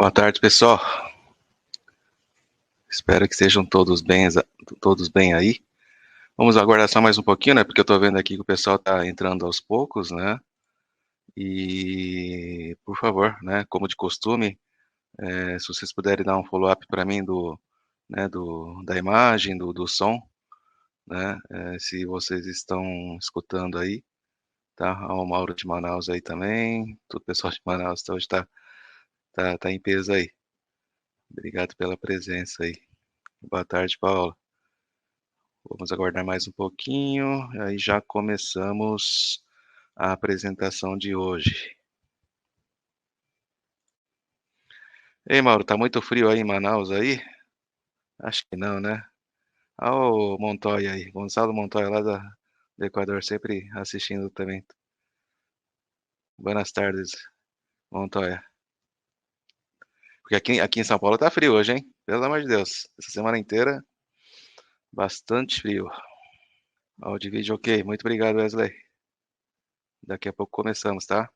Boa tarde, pessoal. Espero que estejam todos bem aí. Vamos aguardar só mais um pouquinho, né? Porque eu estou vendo aqui que o pessoal está entrando aos poucos, né? E, por favor, né? Como de costume, se vocês puderem dar um follow-up para mim da imagem, do som, né? Se vocês estão escutando aí, tá? O Mauro de Manaus aí também, todo o pessoal de Manaus hoje tá em peso aí. Obrigado pela presença aí. Boa tarde, Paula. Vamos aguardar mais um pouquinho, aí já começamos a apresentação de hoje. Ei, Mauro, tá muito frio aí em Manaus aí? Acho que não, né? Ah, o Montoya aí, Gonçalo Montoya lá do Equador, sempre assistindo também. Buenas tardes, Montoya. Porque aqui em São Paulo tá frio hoje, hein? Pelo amor de Deus, essa semana inteira, bastante frio. Áudio e vídeo ok, muito obrigado, Wesley. Daqui a pouco começamos, tá?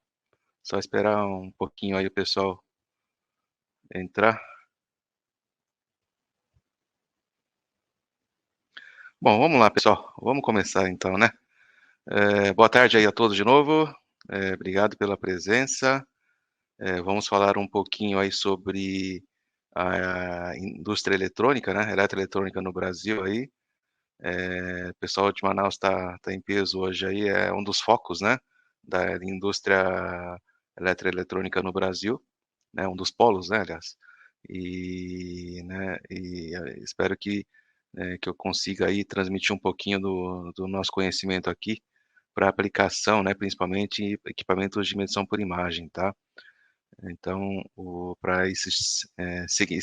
Só esperar um pouquinho aí o pessoal entrar. Bom, vamos lá, pessoal. Vamos começar então, né? Boa tarde aí a todos de novo. Obrigado pela presença. Vamos falar um pouquinho aí sobre a indústria eletrônica, né? Eletroeletrônica no Brasil aí. O pessoal de Manaus tá em peso hoje aí, é um dos focos, né? Da indústria eletroeletrônica no Brasil, né? Um dos polos, né, aliás. Espero que eu consiga aí transmitir um pouquinho do nosso conhecimento aqui para aplicação, né, principalmente em equipamentos de medição por imagem, tá? Então, para esse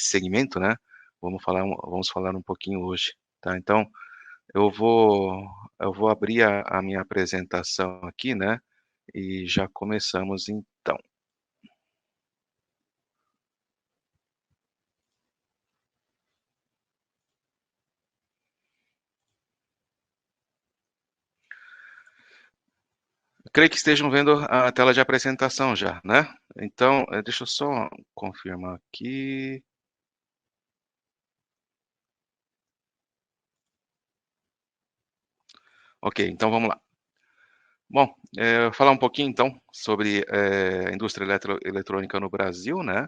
segmento, né, vamos falar um pouquinho hoje, tá? Então, eu vou, eu vou abrir a minha apresentação aqui, né, e já começamos então. Creio que estejam vendo a tela de apresentação já, né? Então, deixa eu só confirmar aqui. Ok, então vamos lá. Bom, falar um pouquinho então sobre a indústria eletrônica no Brasil, né?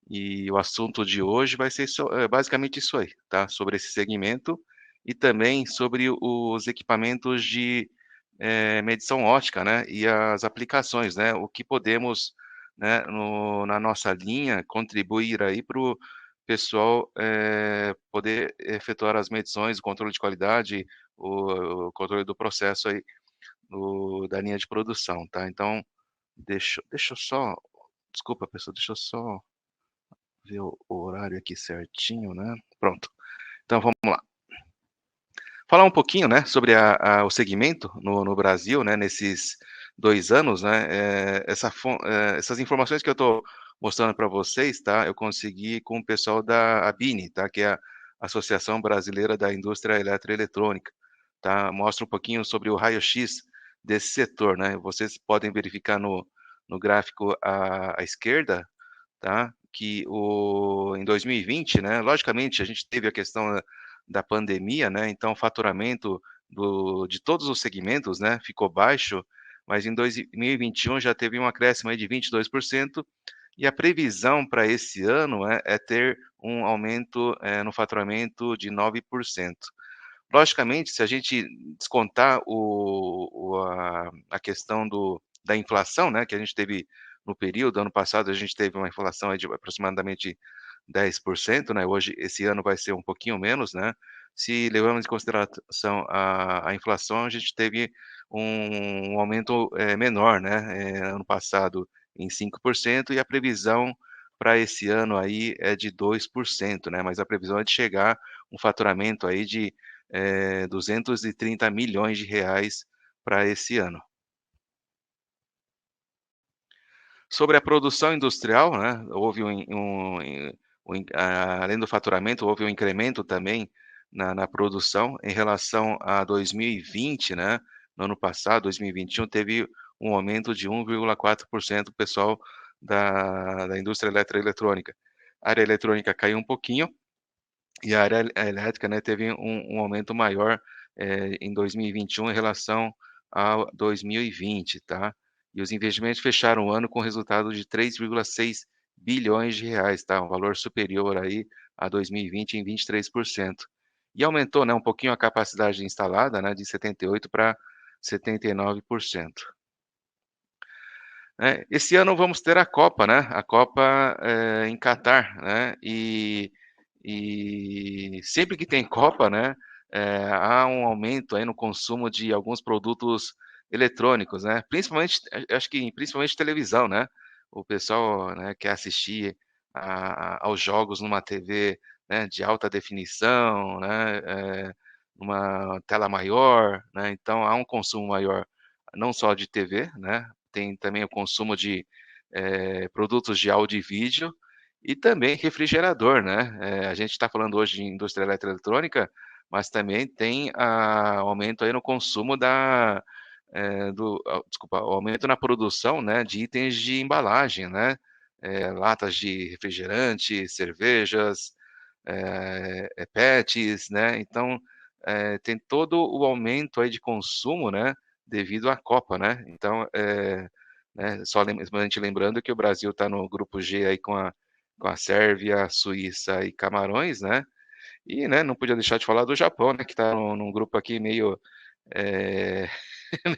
E o assunto de hoje vai ser basicamente isso aí, tá? Sobre esse segmento e também sobre os equipamentos de medição ótica, né? E as aplicações, né? O que podemos, né, na nossa linha, contribuir aí para o pessoal poder efetuar as medições, o controle de qualidade, o controle do processo aí da linha de produção, tá? Então, deixa eu só, desculpa, pessoal, deixa eu só ver o horário aqui certinho, né? Pronto. Então, vamos lá. Falar um pouquinho, né, sobre o segmento no Brasil, né, nesses 2 anos, né, essas informações que eu estou mostrando para vocês, tá, eu consegui com o pessoal da ABINE, tá, que é a Associação Brasileira da Indústria Eletroeletrônica, tá, mostra um pouquinho sobre o raio-x desse setor, né, vocês podem verificar no gráfico à esquerda, tá, que em 2020, né, logicamente a gente teve a questão da pandemia, né, então o faturamento de todos os segmentos, né, ficou baixo, mas em 2021 já teve um acréscimo aí de 22%, e a previsão para esse ano é ter um aumento no faturamento de 9%. Logicamente, se a gente descontar a questão da inflação, né, que a gente teve no período, ano passado a gente teve uma inflação aí de aproximadamente 10%, né, hoje, esse ano vai ser um pouquinho menos, né, se levamos em consideração a inflação, a gente teve um aumento menor, né, ano passado em 5%, e a previsão para esse ano aí é de 2%, né, mas a previsão é de chegar um faturamento aí de 230 milhões de reais para esse ano. Sobre a produção industrial, né, houve além do faturamento, houve um incremento também na produção em relação a 2020, né, no ano passado, 2021, teve um aumento de 1,4% pessoal da indústria eletroeletrônica. a área eletrônica caiu um pouquinho, e a área elétrica, né, teve um aumento maior, em 2021 em relação a 2020, tá. E os investimentos fecharam o ano com resultado de 3,6 bilhões de reais, tá, um valor superior aí a 2020 em 23%. E aumentou, né, um pouquinho a capacidade instalada, né, de 78 para 79%. Esse ano vamos ter a Copa, né, a Copa, em Catar, né, e sempre que tem Copa, né, há um aumento aí no consumo de alguns produtos eletrônicos, né, principalmente, acho que principalmente televisão, né, o pessoal, né, quer assistir aos jogos numa TV, né, de alta definição, né, numa tela maior, né, então há um consumo maior, não só de TV, né, tem também o consumo de, produtos de áudio e vídeo, e também refrigerador, né. A gente está falando hoje de indústria eletroeletrônica, mas também tem aumento aí no consumo desculpa, o aumento na produção, né, de itens de embalagem, né, latas de refrigerante, cervejas, PETs, né, então, tem todo o aumento aí de consumo, né, devido à Copa, né. Então, né, só simplesmente lembrando que o Brasil está no grupo G aí com a Sérvia, Suíça e Camarões, né, e, né, não podia deixar de falar do Japão, né, que está num grupo aqui meio, eh,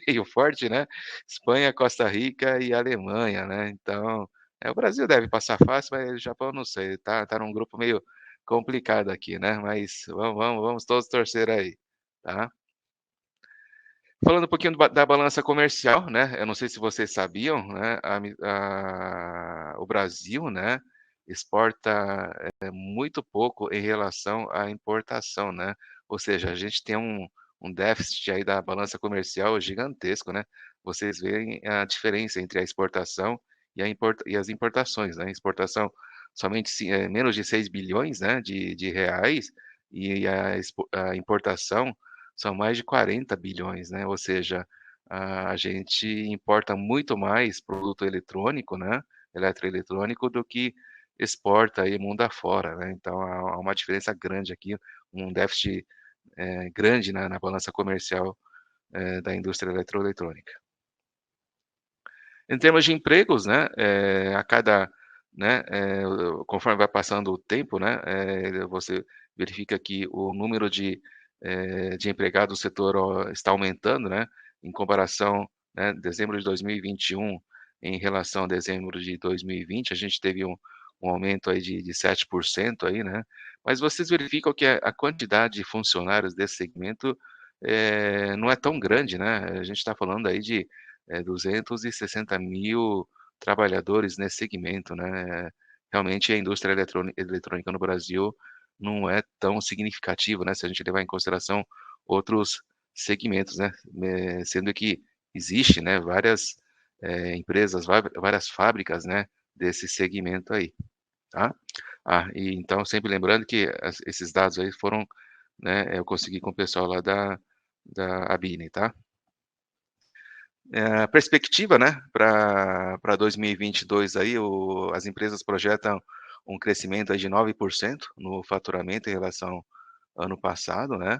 meio forte, né, Espanha, Costa Rica e Alemanha, né, então, o Brasil deve passar fácil, mas o Japão não sei, tá num grupo meio complicado aqui, né, mas vamos todos torcer aí, tá. Falando um pouquinho da balança comercial, né, eu não sei se vocês sabiam, né, o Brasil, né, exporta, muito pouco em relação à importação, né, ou seja, a gente tem um déficit aí da balança comercial gigantesco, né. Vocês veem a diferença entre a exportação e as importações, né, exportação somente menos de 6 bilhões, né, de reais, e a importação são mais de 40 bilhões, né, ou seja, a gente importa muito mais produto eletrônico, né, eletroeletrônico do que exporta aí mundo afora, né, então há uma diferença grande aqui, um déficit, grande na balança comercial, da indústria eletroeletrônica. Em termos de empregos, né, a cada, né, conforme vai passando o tempo, né, você verifica que o número de empregados do setor está aumentando, né, em comparação, né, dezembro de 2021 em relação a dezembro de 2020, a gente teve um aumento aí de 7% aí, né, mas vocês verificam que a quantidade de funcionários desse segmento, não é tão grande, né, a gente está falando aí de 260 mil trabalhadores nesse segmento, né. Realmente a indústria eletrônica no Brasil não é tão significativa, né, se a gente levar em consideração outros segmentos, né, sendo que existe, né, várias, empresas, várias fábricas, né, desse segmento aí, tá. E então sempre lembrando que esses dados aí foram, né, eu consegui com o pessoal lá da Abine, tá. A perspectiva, né, para 2022 aí as empresas projetam um crescimento aí de 9% no faturamento em relação ao ano passado, né.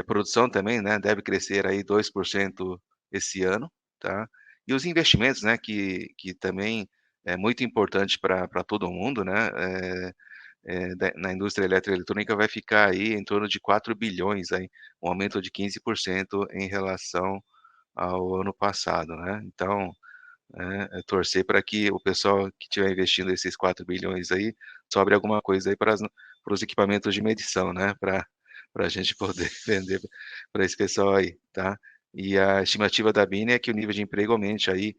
Produção também, né, deve crescer aí 2% esse ano, tá. E os investimentos, né, que também é muito importante para todo mundo, né, na indústria eletroeletrônica vai ficar aí em torno de 4 bilhões aí, um aumento de 15% em relação ao ano passado, né. Então, torcer para que o pessoal que estiver investindo esses 4 bilhões aí, sobre alguma coisa aí para os equipamentos de medição, né, para a gente poder vender para esse pessoal aí, tá. E a estimativa da BIM é que o nível de emprego aumente aí,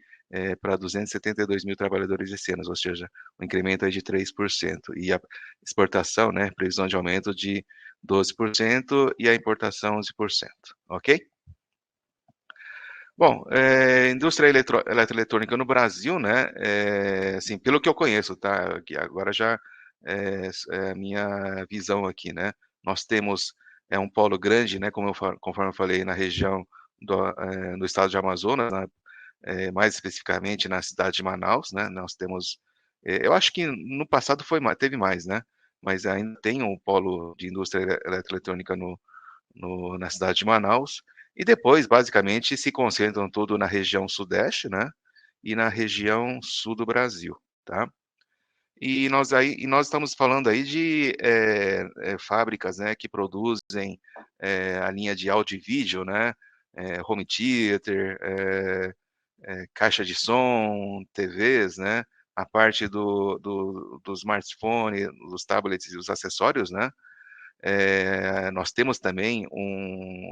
para 272 mil trabalhadores esse ano, ou seja, um incremento aí de 3%. E a exportação, né, previsão de aumento de 12% e a importação 11%, ok? Bom, indústria eletroeletrônica no Brasil, né, assim, pelo que eu conheço, tá, que agora já é a minha visão aqui, né. Nós temos, um polo grande, né, conforme eu falei, na região do estado de Amazonas, né, mais especificamente na cidade de Manaus, né, nós temos, Eu acho que no passado teve mais, né, mas ainda tem um polo de indústria eletroeletrônica na cidade de Manaus, e depois basicamente se concentram tudo na região sudeste, né, e na região sul do Brasil, tá. E nós estamos falando aí de, fábricas, né, que produzem, a linha de áudio e vídeo, né, home theater, caixa de som, TVs, né, a parte do smartphone, dos tablets e os acessórios, né. Nós temos também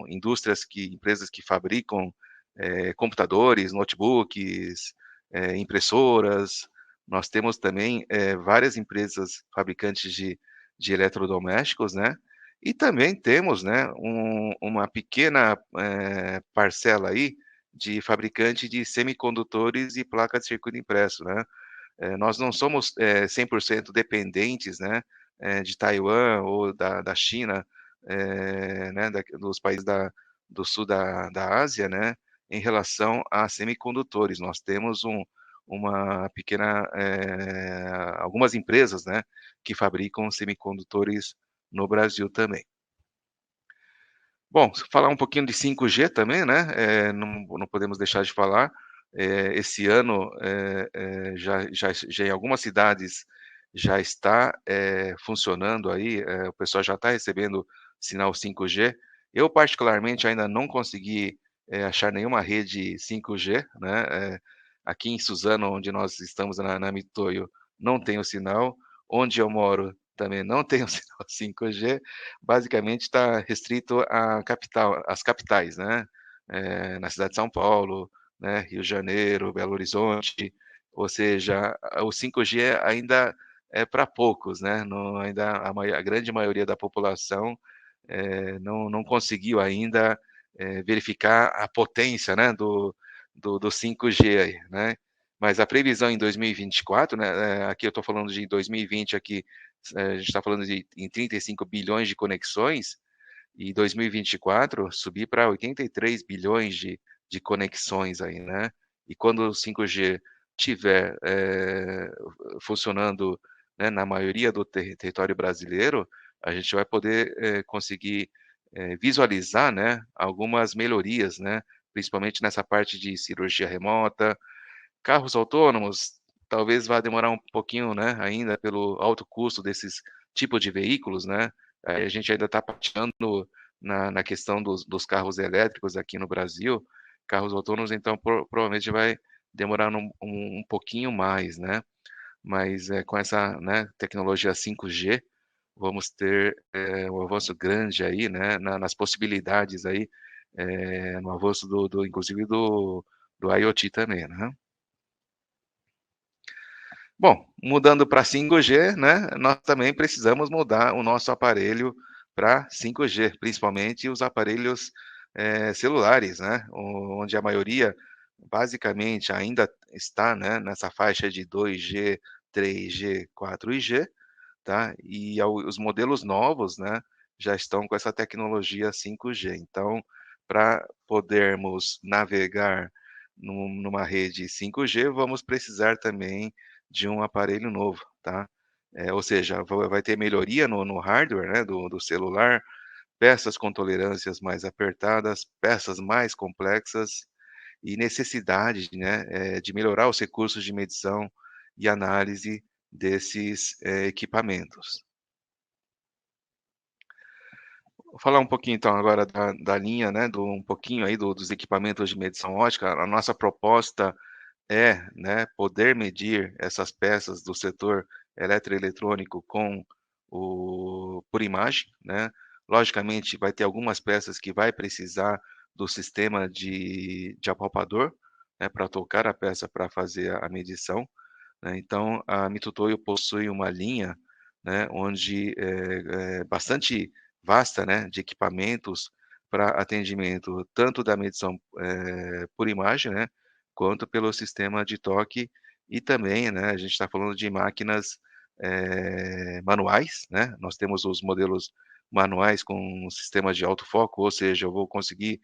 empresas que fabricam, computadores, notebooks, impressoras. Nós temos também, várias empresas fabricantes de eletrodomésticos, né, e também temos, né, uma pequena, parcela aí de fabricante de semicondutores e placas de circuito impresso, né. Nós não somos, 100% dependentes, né, de Taiwan ou da China, né, dos países do sul da Ásia, né, em relação a semicondutores. Nós temos uma pequena, algumas empresas, né, que fabricam semicondutores no Brasil também. Bom, falar um pouquinho de 5G também, né, não podemos deixar de falar. Esse ano, já em algumas cidades já está, funcionando aí, o pessoal já está recebendo sinal 5G. Eu particularmente ainda não consegui, achar nenhuma rede 5G, né, aqui em Suzano, onde nós estamos na Mitoio, não tem o sinal. Onde eu moro também não tem o sinal 5G. Basicamente está restrito à capital às capitais, né, na cidade de São Paulo, né, Rio de Janeiro, Belo Horizonte, ou seja, o 5G ainda é para poucos, né, não ainda a grande maioria da população, não conseguiu ainda, verificar a potência, né, do 5G aí, né. Mas a previsão em 2024, né, aqui eu estou falando de 2020 aqui, a gente está falando em 35 bilhões de conexões, e 2024 subir para 83 bilhões de conexões aí, né. E quando o 5G tiver, funcionando, né, na maioria do território brasileiro, a gente vai poder, conseguir, visualizar, né, algumas melhorias, né, principalmente nessa parte de cirurgia remota. Carros autônomos, talvez vá demorar um pouquinho, né, ainda pelo alto custo desses tipo de veículos, né. A gente ainda está patinando na questão dos carros elétricos aqui no Brasil. Carros autônomos, então, provavelmente vai demorar um pouquinho mais, né. Mas, com essa, né, tecnologia 5G, vamos ter, um avanço grande aí, né, nas possibilidades aí, no avanço do inclusive do IoT também, né. Bom, mudando para 5G, né, nós também precisamos mudar o nosso aparelho para 5G, principalmente os aparelhos, celulares, né, onde a maioria, basicamente, ainda está, né, nessa faixa de 2G, 3G, 4G, tá, e os modelos novos, né, já estão com essa tecnologia 5G. Então, para podermos navegar numa rede 5G, vamos precisar também de um aparelho novo, tá. Ou seja, vai ter melhoria no hardware, né, do celular, peças com tolerâncias mais apertadas, peças mais complexas e necessidade, né, de melhorar os recursos de medição e análise desses, equipamentos. Vou falar um pouquinho então agora da linha, né, um pouquinho aí dos equipamentos de medição ótica. A nossa proposta é, né, poder medir essas peças do setor eletroeletrônico por imagem, né. Logicamente vai ter algumas peças que vai precisar do sistema de apalpador, né, para tocar a peça para fazer a medição, né. Então a Mitutoyo possui uma linha, né, onde é bastante vasta, né, de equipamentos para atendimento tanto da medição, por imagem, né, quanto pelo sistema de toque e também, né, a gente está falando de máquinas, manuais, né. Nós temos os modelos manuais com um sistema de alto foco, ou seja, eu vou conseguir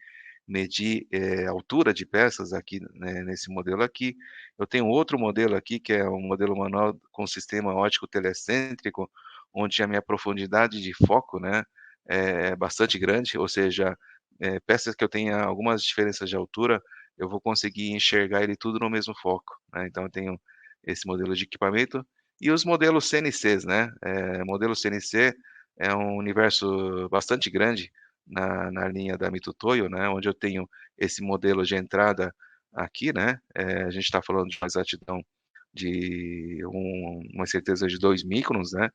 medir altura de peças aqui, né, nesse modelo aqui. Eu tenho outro modelo aqui, que é um modelo manual com sistema óptico telecêntrico, onde a minha profundidade de foco, né, é bastante grande, ou seja, peças que eu tenha algumas diferenças de altura, eu vou conseguir enxergar ele tudo no mesmo foco, né. Então eu tenho esse modelo de equipamento e os modelos CNCs, né. Modelo CNC é um universo bastante grande na linha da Mitutoyo, né, onde eu tenho esse modelo de entrada aqui, né, a gente está falando de uma exatidão de uma certeza de 2 microns, né,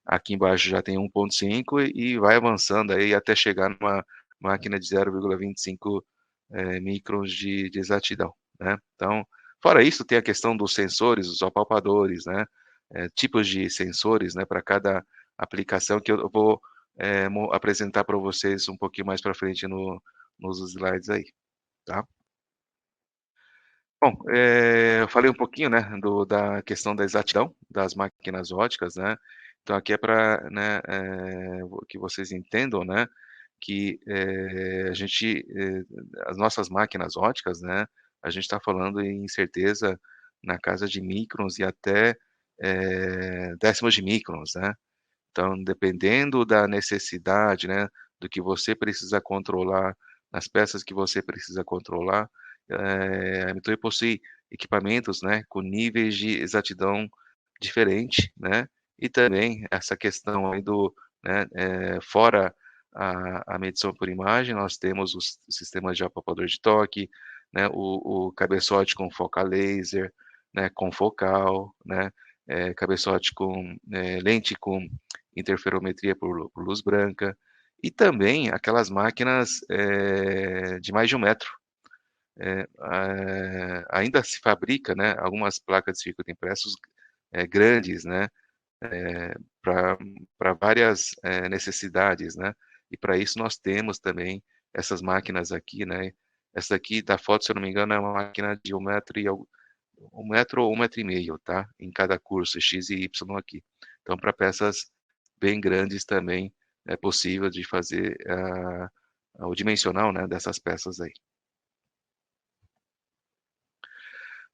aqui embaixo já tem 1,5 e vai avançando aí até chegar numa máquina de 0,25 microns de exatidão, né. Então, fora isso, tem a questão dos sensores, os apalpadores, né, tipos de sensores, né, para cada aplicação que eu vou, apresentar para vocês um pouquinho mais para frente nos slides aí, tá. Bom, eu falei um pouquinho, né, da questão da exatidão das máquinas óticas, né, então aqui é para, né, que vocês entendam, né, que, a gente, as nossas máquinas óticas, né, a gente está falando em certeza na casa de microns e até, décimos de microns, né. Então, dependendo da necessidade, né, do que você precisa controlar, nas peças que você precisa controlar, a Mitoy possui equipamentos, né, com níveis de exatidão diferente, né, e também essa questão aí né, fora a medição por imagem, nós temos os sistemas de apalpador de toque, né, o cabeçote com foco a laser, né, confocal, né, cabeçote com, lente com interferometria por luz branca, e também aquelas máquinas, de mais de 1 metro. Ainda se fabrica, né, algumas placas de circuito impressos, grandes, né, para várias, necessidades, né. E para isso nós temos também essas máquinas aqui, né. Essa aqui da foto, se eu não me engano, é uma máquina de 1 metro e 1 metro ou 1,5 m, tá, em cada curso, X e Y aqui. Então para peças bem grandes também é possível de fazer o dimensional, né, dessas peças aí.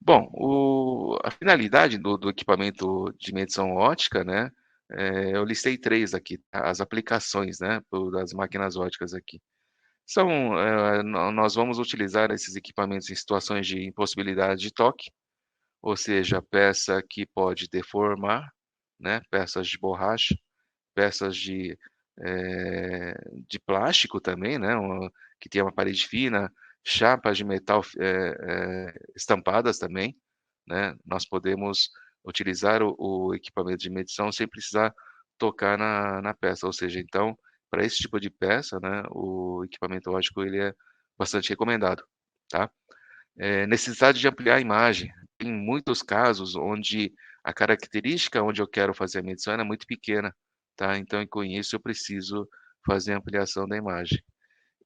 Bom, a finalidade do equipamento de medição ótica, né, eu listei 3 aqui, tá, as aplicações, né, das máquinas óticas aqui. São, nós vamos utilizar esses equipamentos em situações de impossibilidade de toque, ou seja, peça que pode deformar, né, peças de borracha, peças de plástico também, né, que tem uma parede fina, chapas de metal, estampadas também, né. Nós podemos utilizar o equipamento de medição sem precisar tocar na peça, ou seja, então, para esse tipo de peça, né, o equipamento óptico ele é bastante recomendado, tá. Necessidade de ampliar a imagem. Tem muitos casos onde a característica onde eu quero fazer a medição é muito pequena, tá, então e com isso eu preciso fazer a ampliação da imagem.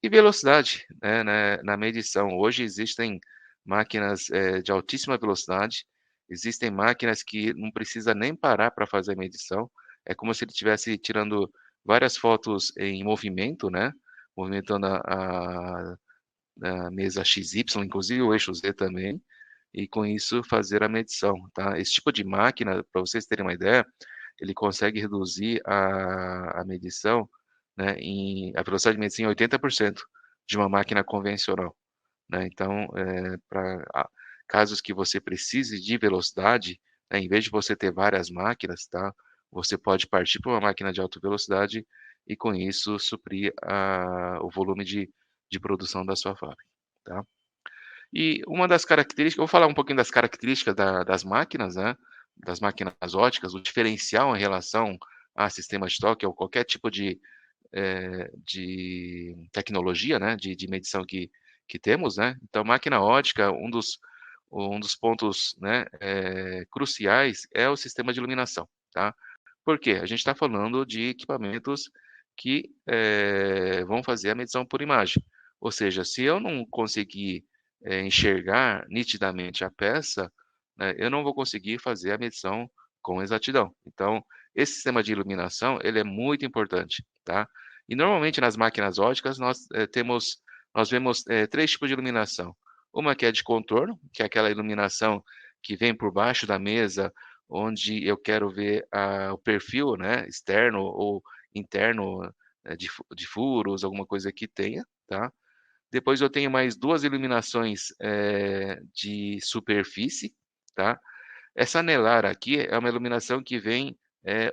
E velocidade, né, na medição. Hoje existem máquinas, de altíssima velocidade, existem máquinas que não precisa nem parar para fazer a medição, é como se ele estivesse tirando várias fotos em movimento, né, movimentando a mesa XY, inclusive o eixo Z também, e com isso fazer a medição, tá. Esse tipo de máquina, para vocês terem uma ideia, ele consegue reduzir a medição, né, a velocidade de medição em 80% de uma máquina convencional, né. Então, para casos que você precise de velocidade, né, em vez de você ter várias máquinas, tá, você pode partir para uma máquina de alta velocidade e com isso suprir o volume de produção da sua fábrica, tá. E uma das características, eu vou falar um pouquinho das características das máquinas, né, das máquinas óticas, o diferencial em relação a sistemas de toque ou qualquer tipo de tecnologia, né, de medição que temos, né. Então máquina ótica, um dos pontos, né, cruciais é o sistema de iluminação, tá. Por quê? A gente está falando de equipamentos que, vão fazer a medição por imagem. Ou seja, se eu não conseguir, enxergar nitidamente a peça, né, eu não vou conseguir fazer a medição com exatidão. Então, esse sistema de iluminação, ele é muito importante, tá. E normalmente nas máquinas óticas nós, temos nós vemos, 3 tipos de iluminação. Uma que é de contorno, que é aquela iluminação que vem por baixo da mesa, onde eu quero ver o perfil, né, externo ou interno, de furos, alguma coisa que tenha, tá. Depois eu tenho mais 2 iluminações, de superfície, tá. Essa anelar aqui é uma iluminação que vem,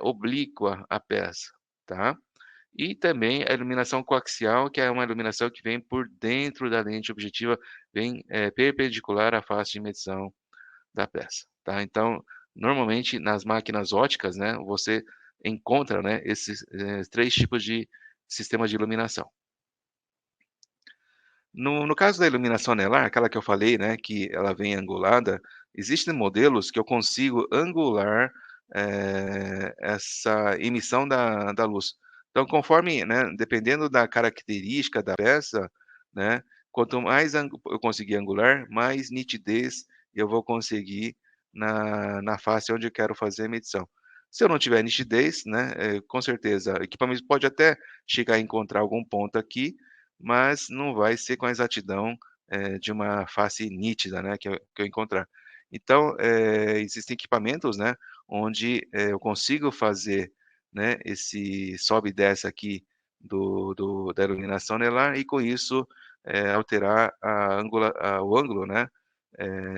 oblíqua à peça, tá. E também a iluminação coaxial, que é uma iluminação que vem por dentro da lente objetiva, vem, perpendicular à face de medição da peça, tá. Então, normalmente nas máquinas óticas, né, você encontra, né, esses, 3 tipos de sistema de iluminação. No caso da iluminação anelar, aquela que eu falei, né, que ela vem angulada, existem modelos que eu consigo angular, essa emissão da luz. Então conforme, né, dependendo da característica da peça, né, quanto mais eu conseguir angular, mais nitidez eu vou conseguir na face onde eu quero fazer a medição. Se eu não tiver nitidez, né, com certeza o equipamento pode até chegar a encontrar algum ponto aqui, mas não vai ser com a exatidão, de uma face nítida, né, que eu encontrar. Então, existem equipamentos, né, onde, eu consigo fazer, né, esse sobe e desce aqui da iluminação anelar e com isso, alterar o ângulo, né,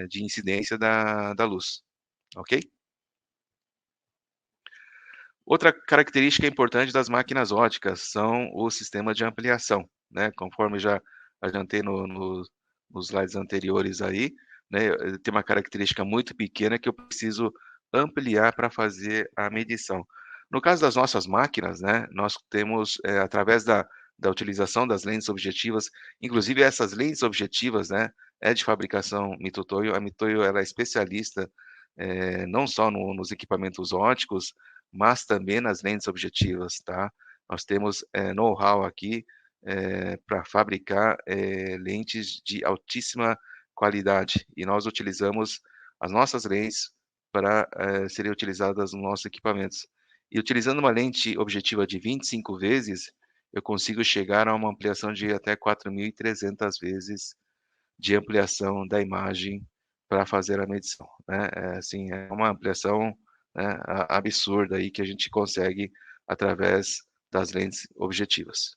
de incidência da luz, ok? Outra característica importante das máquinas óticas são o sistema de ampliação, né, conforme já adiantei nos slides anteriores aí, né, tem uma característica muito pequena que eu preciso ampliar para fazer a medição. No caso das nossas máquinas, né, nós temos, através da utilização das lentes objetivas, inclusive essas lentes objetivas, né, é de fabricação Mitutoyo. A Mitutoyo ela é especialista, não só nos equipamentos óticos, mas também nas lentes objetivas, tá. Nós temos, know-how aqui, pra fabricar, lentes de altíssima qualidade, e nós utilizamos as nossas lentes para, serem utilizadas nos nossos equipamentos. E utilizando uma lente objetiva de 25 vezes, eu consigo chegar a uma ampliação de até 4.300 vezes de ampliação da imagem para fazer a medição, né. Assim, é uma ampliação, né, a absurda aí que a gente consegue através das lentes objetivas.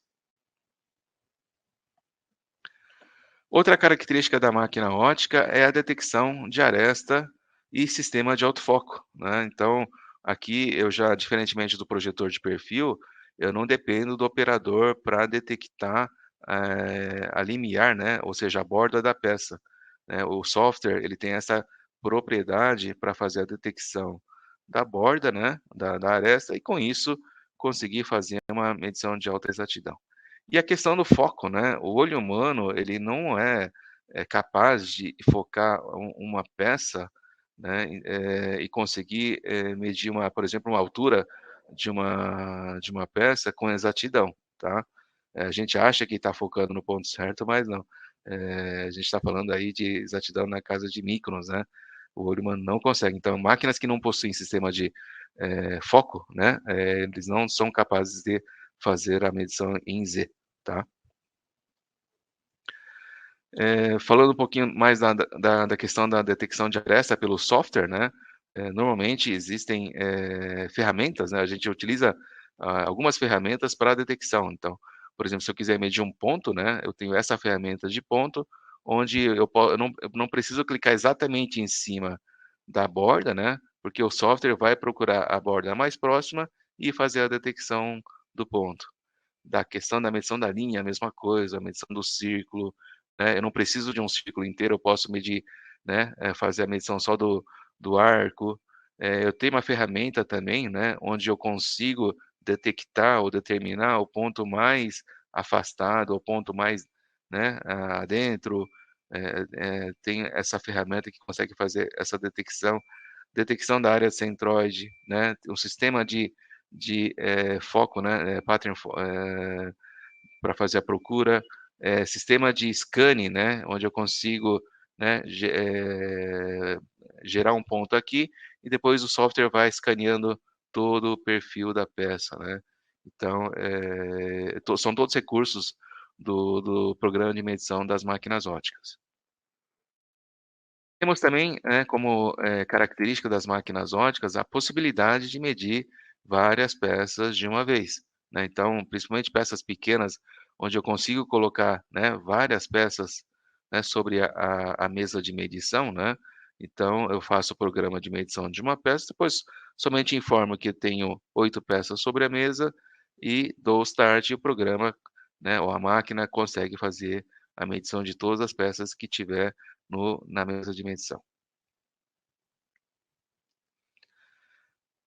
Outra característica da máquina ótica é a detecção de aresta e sistema de autofoco, né. Então, aqui eu já diferentemente do projetor de perfil, eu não dependo do operador para detectar, a limiar, né, ou seja, a borda da peça, né. O software, ele tem essa propriedade para fazer a detecção da borda, né, da aresta e com isso conseguir fazer uma medição de alta exatidão. E a questão do foco, né, o olho humano ele não é capaz de focar uma peça, né, e conseguir, medir por exemplo, uma altura de uma peça com exatidão, tá. A gente acha que está focando no ponto certo, mas não. A gente está falando aí de exatidão na casa de microns, né, o olho humano não consegue. Então máquinas que não possuem sistema de, foco, né, eles não são capazes de fazer a medição em Z, tá. Falando um pouquinho mais da questão da detecção de aresta pelo software, né, normalmente existem, ferramentas, né, a gente utiliza, algumas ferramentas para detecção. Então, por exemplo, se eu quiser medir um ponto, né, eu tenho essa ferramenta de ponto, onde eu não preciso clicar exatamente em cima da borda, né, porque o software vai procurar a borda mais próxima e fazer a detecção do ponto. Da questão da medição da linha, a mesma coisa, a medição do círculo, né, eu não preciso de um círculo inteiro, eu posso medir, né, fazer a medição só do arco. Eu tenho uma ferramenta também, né, onde eu consigo detectar ou determinar o ponto mais afastado, o ponto mais, né, adentro, tem essa ferramenta que consegue fazer essa detecção da área centroide, né, um sistema de foco, né, pattern para fazer a procura, sistema de scanning, né, onde eu consigo, né, gerar um ponto aqui e depois o software vai escaneando todo o perfil da peça, né. Então, são todos recursos do programa de medição das máquinas óticas. Temos também, como, característica das máquinas óticas, a possibilidade de medir várias peças de uma vez, né. Então, principalmente peças pequenas, onde eu consigo colocar, né, várias peças, né, sobre a mesa de medição, né. Então eu faço o programa de medição de uma peça, depois somente informo que tenho 8 peças sobre a mesa e dou o start e o programa, né, ou a máquina consegue fazer a medição de todas as peças que tiver no na mesa de medição.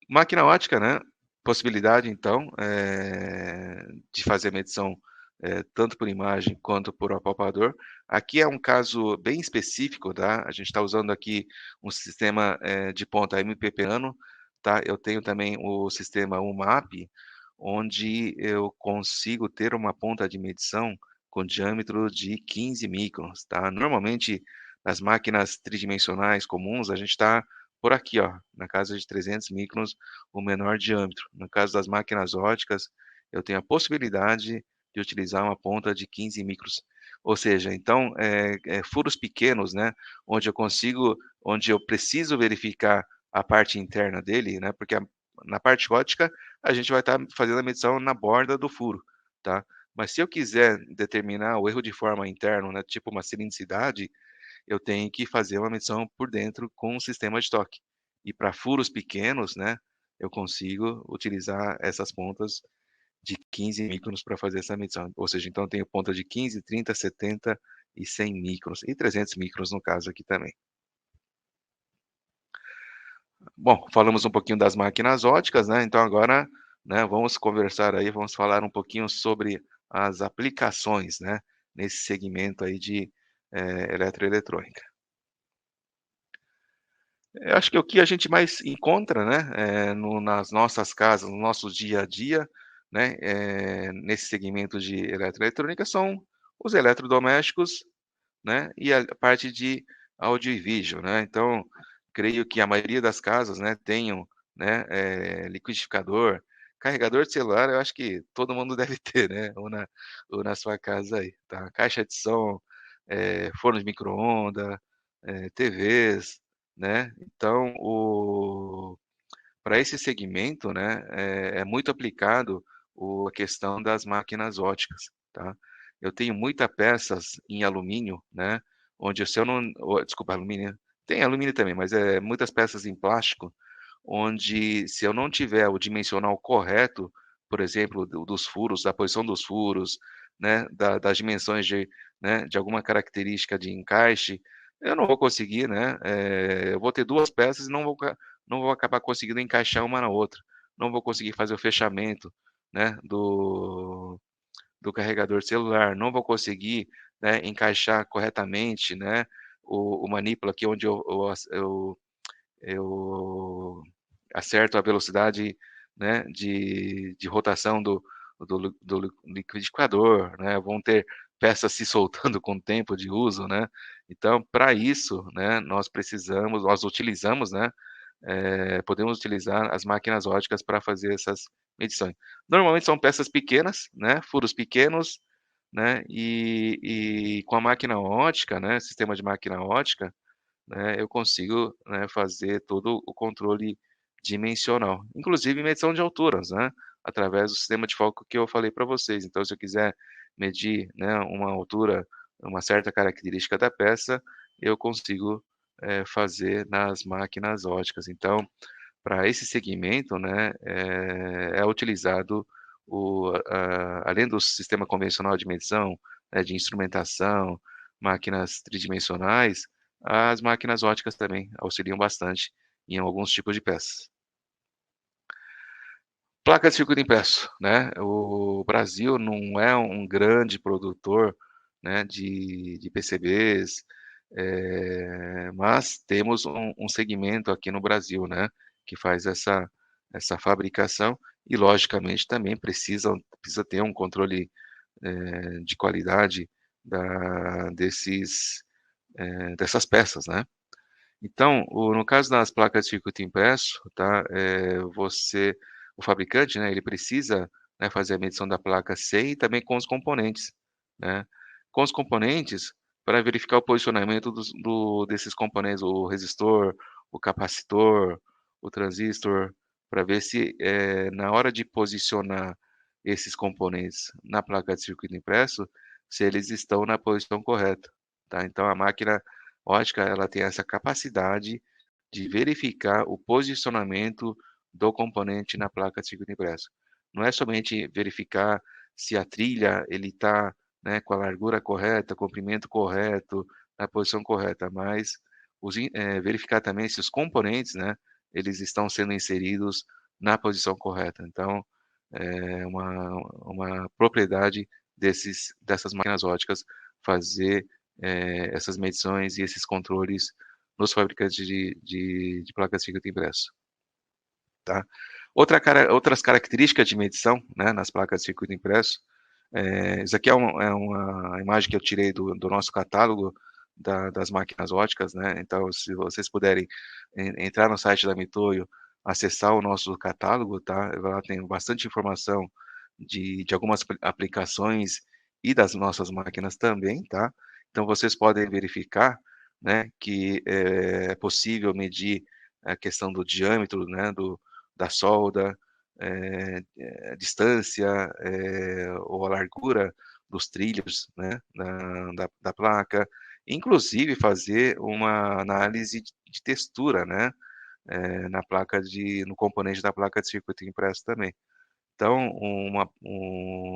Máquina ótica, né, possibilidade então, de fazer medição, tanto por imagem quanto por apalpador. Aqui é um caso bem específico, tá, a gente está usando aqui um sistema, de ponta MP Piano, tá, eu tenho também o sistema UMAP, onde eu consigo ter uma ponta de medição com diâmetro de 15 microns, tá. Normalmente, nas máquinas tridimensionais comuns, a gente está por aqui, ó, na casa de 300 microns, o menor diâmetro. No caso das máquinas óticas, eu tenho a possibilidade de utilizar uma ponta de 15 microns. Ou seja, então, furos pequenos, né, onde eu preciso verificar a parte interna dele, né, porque na parte ótica, a gente vai estar fazendo a medição na borda do furo, tá. Mas se eu quiser determinar o erro de forma interno, né, tipo uma cilindricidade, eu tenho que fazer uma medição por dentro com um sistema de toque. E para furos pequenos, né, eu consigo utilizar essas pontas de 15 microns para fazer essa medição. Ou seja, então eu tenho ponta de 15, 30, 70 e 100 microns, e 300 microns no caso aqui também. Bom, falamos um pouquinho das máquinas óticas, né, então agora, né, vamos conversar aí, vamos falar um pouquinho sobre as aplicações, né, nesse segmento aí de, eletroeletrônica. Eu acho que o que a gente mais encontra, né, no nas nossas casas, no nosso dia a dia, né, nesse segmento de eletroeletrônica são os eletrodomésticos, né, e a parte de áudio e vídeo, né. Então, creio que a maioria das casas, né, tenham, né, liquidificador, carregador de celular, eu acho que todo mundo deve ter, né, ou na sua casa aí, tá. Caixa de som, forno de micro-ondas, TVs, né. Então o para esse segmento, né, é muito aplicado a questão das máquinas óticas, tá. Eu tenho muita peças em alumínio, né, onde se eu não desculpa, alumínio, tem alumínio também, mas, muitas peças em plástico, onde se eu não tiver o dimensional correto, por exemplo, dos furos, da posição dos furos, né, das dimensões de alguma característica de encaixe, eu não vou conseguir, né, eu vou ter 2 peças e não vou acabar conseguindo encaixar uma na outra, não vou conseguir fazer o fechamento, né, do carregador celular, não vou conseguir, né, encaixar corretamente, né, o manípulo aqui onde eu acerto a velocidade, né, de rotação do liquidificador, né, vão ter peças se soltando com o tempo de uso, né. Então, para isso, né, nós utilizamos, né, podemos utilizar as máquinas óticas para fazer essas medições. Normalmente são peças pequenas, né, furos pequenos, né, e com a máquina ótica, né, sistema de máquina ótica, né, eu consigo, né, fazer todo o controle dimensional, inclusive medição de alturas, né, através do sistema de foco que eu falei para vocês. Então, se eu quiser medir, né, uma altura, uma certa característica da peça, eu consigo, fazer nas máquinas óticas. Então, para esse segmento, né, é utilizado além do sistema convencional de medição, né, de instrumentação, máquinas tridimensionais, as máquinas óticas também auxiliam bastante em alguns tipos de peças. Placa de circuito impresso, né, o Brasil não é um grande produtor, né, de PCBs, mas temos um segmento aqui no Brasil, né, que faz essa fabricação e logicamente também precisa ter um controle, de qualidade dessas peças, né. Então, no caso das placas de circuito impresso, tá, o fabricante, né, ele precisa, né, fazer a medição da placa C e também com os componentes, né, com os componentes para verificar o posicionamento desses componentes, o resistor, o capacitor, o transistor, para ver se, na hora de posicionar esses componentes na placa de circuito impresso, se eles estão na posição correta, tá. Então a máquina ótica, ela tem essa capacidade de verificar o posicionamento do componente na placa de circuito impresso. Não é somente verificar se a trilha ele está, né, com a largura correta, comprimento correto, na posição correta, mas verificar também se os componentes, né, eles estão sendo inseridos na posição correta. Então, é uma propriedade dessas máquinas óticas fazer, essas medições e esses controles nos fabricantes de placas de circuito impresso, tá. Outras características de medição, né, nas placas de circuito impresso, isso aqui é uma imagem que eu tirei do nosso catálogo das máquinas óticas, né, então se vocês puderem entrar no site da Mitoyo, acessar o nosso catálogo, tá, lá tem bastante informação de algumas aplicações e das nossas máquinas também, tá. Então vocês podem verificar, né, que é possível medir a questão do diâmetro, né, da solda, distância, ou a largura dos trilhos, né, da placa, inclusive fazer uma análise de textura, né, no componente da placa de circuito impresso também. Então,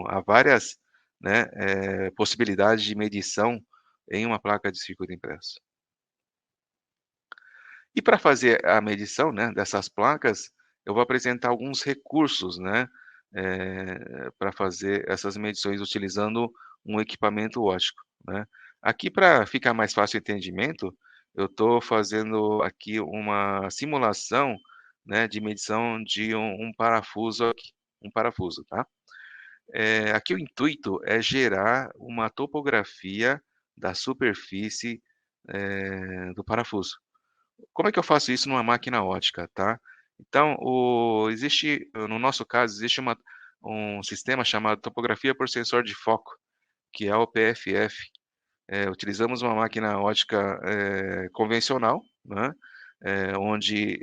há várias, né, possibilidades de medição em uma placa de circuito impresso. E para fazer a medição, né, dessas placas, eu vou apresentar alguns recursos, né, para fazer essas medições utilizando um equipamento óptico, né. Aqui para ficar mais fácil o entendimento, eu estou fazendo aqui uma simulação, né, de medição de um parafuso aqui, um parafuso, tá. Aqui o intuito é gerar uma topografia da superfície, do parafuso. Como é que eu faço isso numa máquina ótica, tá? Então, no nosso caso, existe um sistema chamado topografia por sensor de foco, que é o PFF. Utilizamos uma máquina ótica, convencional, né, onde,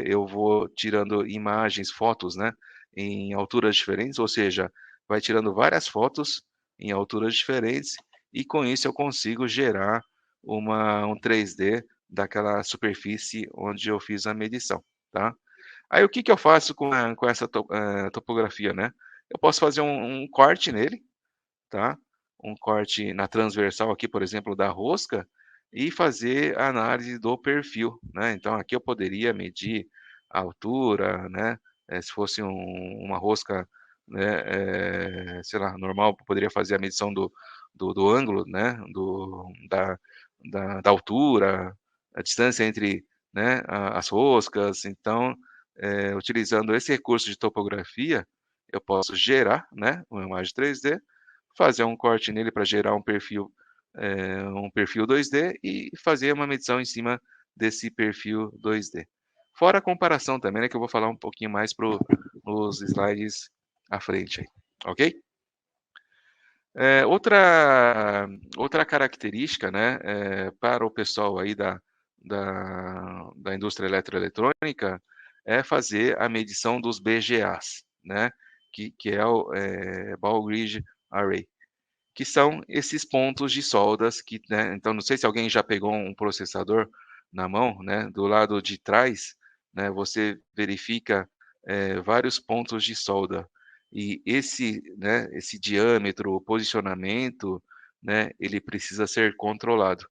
eu vou tirando imagens, fotos, né, em alturas diferentes, ou seja, vai tirando várias fotos em alturas diferentes, e com isso eu consigo gerar um 3D daquela superfície onde eu fiz a medição, tá. Aí o que que eu faço com essa topografia, né? Eu posso fazer um corte nele, tá, um corte na transversal aqui, por exemplo, da rosca, e fazer a análise do perfil, né. Então aqui eu poderia medir a altura, né, se fosse uma rosca, né, sei lá, normal, poderia fazer a medição do ângulo, né, da altura, a distância entre, né, as roscas. Então, utilizando esse recurso de topografia, eu posso gerar, né, uma imagem 3D, fazer um corte nele para gerar um perfil 2D e fazer uma medição em cima desse perfil 2D. Fora a comparação também, né, que eu vou falar um pouquinho mais nos slides à frente aí, ok? Outra característica, né, para o pessoal aí da indústria eletroeletrônica, é fazer a medição dos BGAs, né, que é o Ball Gauge Array, que são esses pontos de soldas que, né, então não sei se alguém já pegou um processador na mão, né, do lado de trás, né, você verifica, vários pontos de solda, e esse diâmetro, o posicionamento, né, ele precisa ser controlado.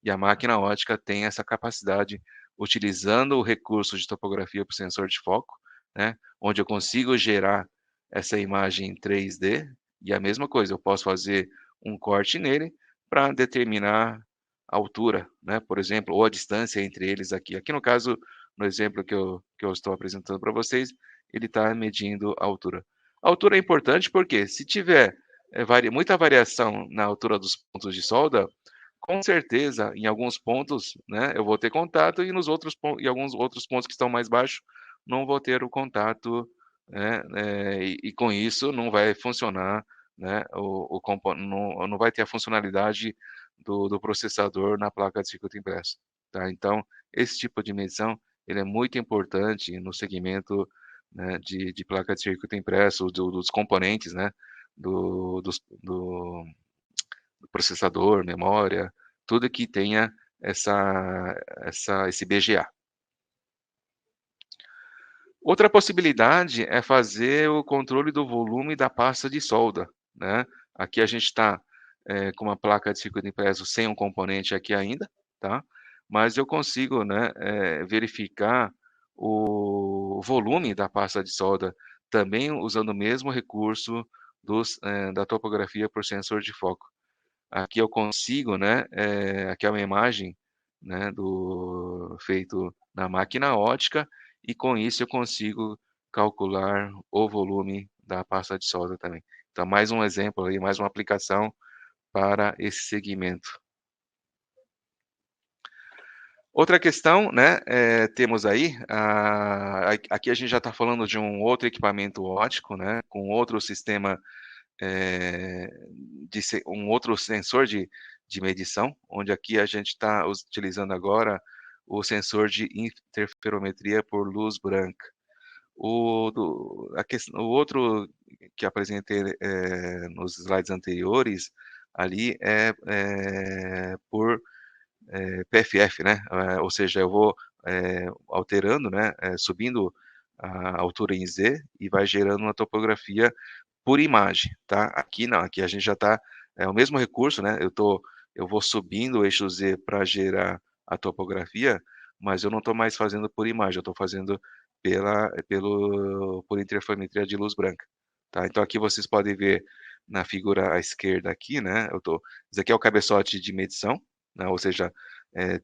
E a máquina ótica tem essa capacidade, utilizando o recurso de topografia por sensor de foco, né, onde eu consigo gerar essa imagem em 3D, e a mesma coisa, eu posso fazer um corte nele para determinar a altura, né, por exemplo, ou a distância entre eles aqui. Aqui no caso, no exemplo que eu estou apresentando para vocês, ele está medindo a altura. A altura é importante porque se tiver, muita variação na altura dos pontos de solda, com certeza, em alguns pontos, né, eu vou ter contato e em alguns outros pontos que estão mais baixos, não vou ter o contato, né, e com isso não vai funcionar né, não vai ter a funcionalidade do processador na placa de circuito impresso, tá. Então, esse tipo de medição, ele é muito importante no segmento, né, de placa de circuito impresso, dos componentes, né, do processador, memória, tudo que tenha esse BGA. Outra possibilidade é fazer o controle do volume da pasta de solda, né. Aqui a gente está, com uma placa de circuito impresso sem um componente aqui ainda, tá, mas eu consigo, né, verificar o volume da pasta de solda, também usando o mesmo recurso da topografia por sensor de foco. Aqui eu consigo, né, aqui é uma imagem, né, do feito na máquina ótica, e com isso eu consigo calcular o volume da pasta de solda também. Então mais um exemplo aí, mais uma aplicação para esse segmento. Outra questão, né, temos aí, aqui a gente já está falando de um outro equipamento óptico, né, com outro sistema, eh, um outro sensor de medição, onde aqui a gente está utilizando agora o sensor de interferometria por luz branca. O outro que apresentei, nos slides anteriores, ali por PFF, né, ou seja, eu vou, alterando, né, subindo a altura em Z e vai gerando uma topografia por imagem, tá. Aqui não, aqui a gente já está é o mesmo recurso, né, eu vou subindo o eixo Z para gerar a topografia, mas eu não estou mais fazendo por imagem, eu estou fazendo por interferometria de luz branca, tá. Então aqui vocês podem ver na figura à esquerda aqui, né, isso aqui é o cabeçote de medição, né, ou seja,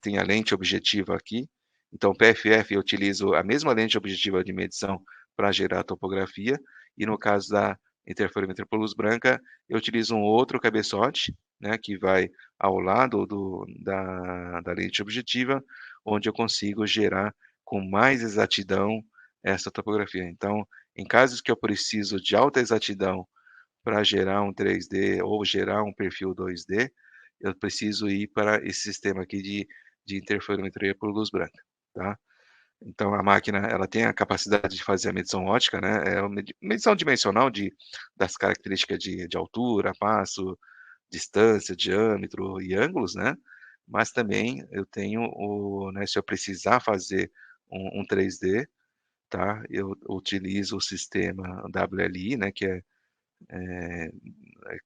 tem a lente objetiva aqui, então PFF eu utilizo a mesma lente objetiva de medição para gerar a topografia, e no caso da interferometria por luz branca, eu utilizo um outro cabeçote, né, que vai ao lado da lente objetiva, onde eu consigo gerar com mais exatidão essa topografia. Então, em casos que eu preciso de alta exatidão para gerar um 3D ou gerar um perfil 2D, eu preciso ir para esse sistema aqui de interferometria por luz branca, tá. Então a máquina, ela tem a capacidade de fazer a medição ótica, né, é uma medição dimensional das características de altura, passo, distância, diâmetro e ângulos, né, mas também eu tenho né, se eu precisar fazer um 3D, tá, eu utilizo o sistema WLI, né, que eh,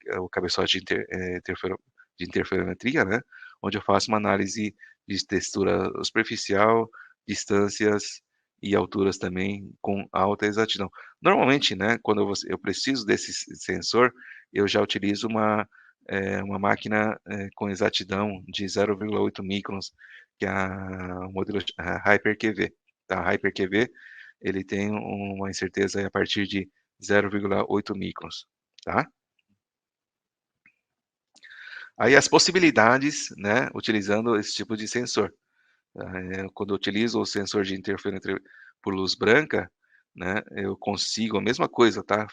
é o cabeçote de interferometria, né, onde eu faço uma análise de textura superficial, distâncias e alturas também com alta exatidão. Normalmente, né, quando eu preciso desse sensor, eu já utilizo uma máquina, com exatidão de 0,8 microns, que é o modelo a HyperQV, tá. A HyperQV, ele tem uma incerteza a partir de 0,8 microns, tá. Aí as possibilidades, né, utilizando esse tipo de sensor. Quando eu utilizo o sensor de interferência por luz branca, né, eu consigo a mesma coisa, tá,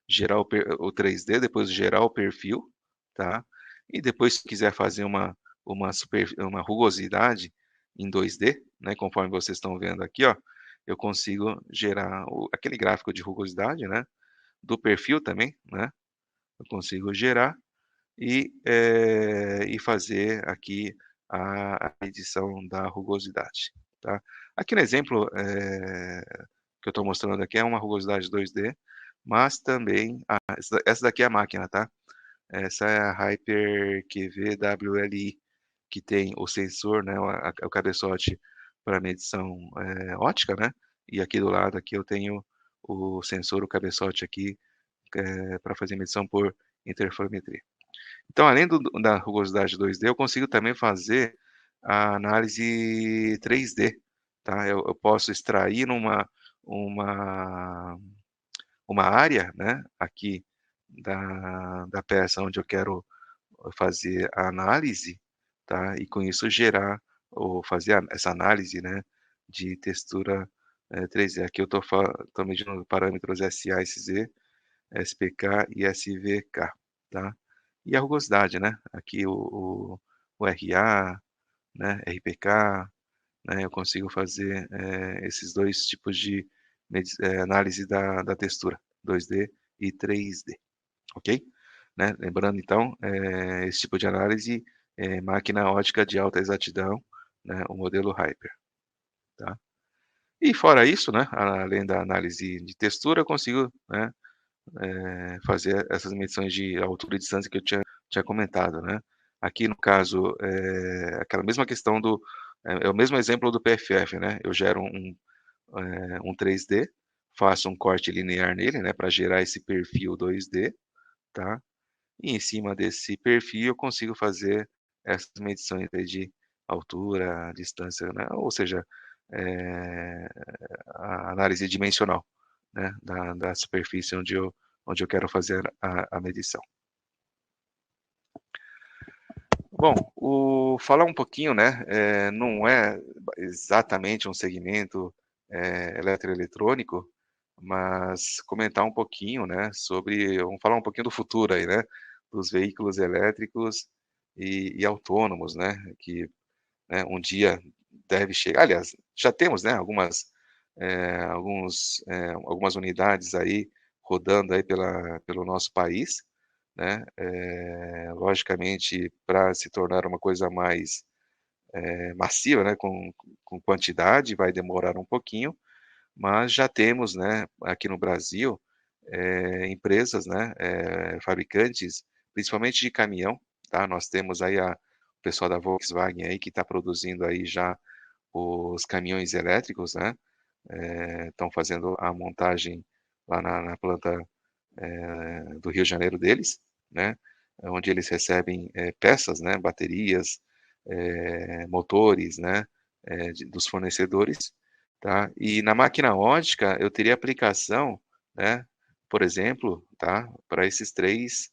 gerar o 3D, depois gerar o perfil, tá, e depois se quiser fazer uma rugosidade em 2D, né, conforme vocês estão vendo aqui, ó, eu consigo gerar aquele gráfico de rugosidade, né, do perfil também, né, eu consigo gerar e fazer aqui a edição da rugosidade, tá. Aqui no exemplo, que eu estou mostrando aqui é uma rugosidade 2D, mas também essa daqui é a máquina, tá. Essa é a HyperQV WLI, que tem o sensor, né, o cabeçote para medição, ótica, né, e aqui do lado aqui eu tenho o sensor, o cabeçote aqui, para fazer medição por interferometria. Então, além da rugosidade 2D, eu consigo também fazer a análise 3D, tá. Eu posso extrair uma uma área, né, aqui da peça onde eu quero fazer a análise, tá, e com isso gerar ou fazer essa análise, né, de textura, 3D. Aqui eu estou medindo parâmetros SA e SZ, SPK e SVK, tá. E a rugosidade, né, aqui o RA, né, RPK, né, eu consigo fazer, esses 2 tipos de análise da textura, 2D e 3D, ok? Né, lembrando então, esse tipo de análise é máquina ótica de alta exatidão, né, o modelo Hyper, tá. E fora isso, né, além da análise de textura, eu consigo, né, fazer essas medições de altura e distância que eu tinha comentado, né. Aqui no caso, aquela mesma questão é o mesmo exemplo do PFF, né, eu gero um 3D, faço um corte linear nele, né, para gerar esse perfil 2D, tá. E em cima desse perfil eu consigo fazer essas medições aí de altura, distância, né, ou seja, eh, a análise dimensional, né, da superfície onde eu quero fazer a medição. Bom, falar um pouquinho, né, não é exatamente um segmento, eletroeletrônico, mas comentar um pouquinho, né, vamos falar um pouquinho do futuro aí, né, dos veículos elétricos e autônomos, né, que, né, um dia deve chegar, aliás, já temos, né, algumas unidades aí rodando aí pelo nosso país, né, logicamente para se tornar uma coisa mais, massiva, né, com quantidade, vai demorar um pouquinho, mas já temos, né, aqui no Brasil, empresas, né, fabricantes, principalmente de caminhão, tá, nós temos aí o pessoal da Volkswagen aí que está produzindo aí já os caminhões elétricos, né, estão fazendo a montagem lá na planta, do Rio de Janeiro deles, né, onde eles recebem, peças, né, baterias, motores, né, dos fornecedores, tá. E na máquina ótica eu teria aplicação, né, por exemplo, tá, para esses 3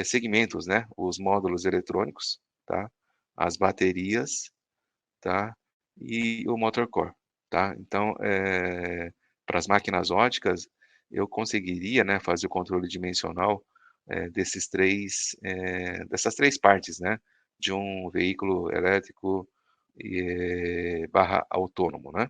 segmentos, né, os módulos eletrônicos, tá, as baterias, tá, e o motor core, tá. Então, para as máquinas óticas, eu conseguiria, né, fazer o controle dimensional, dessas 3 partes, né, de um veículo elétrico barra autônomo, né.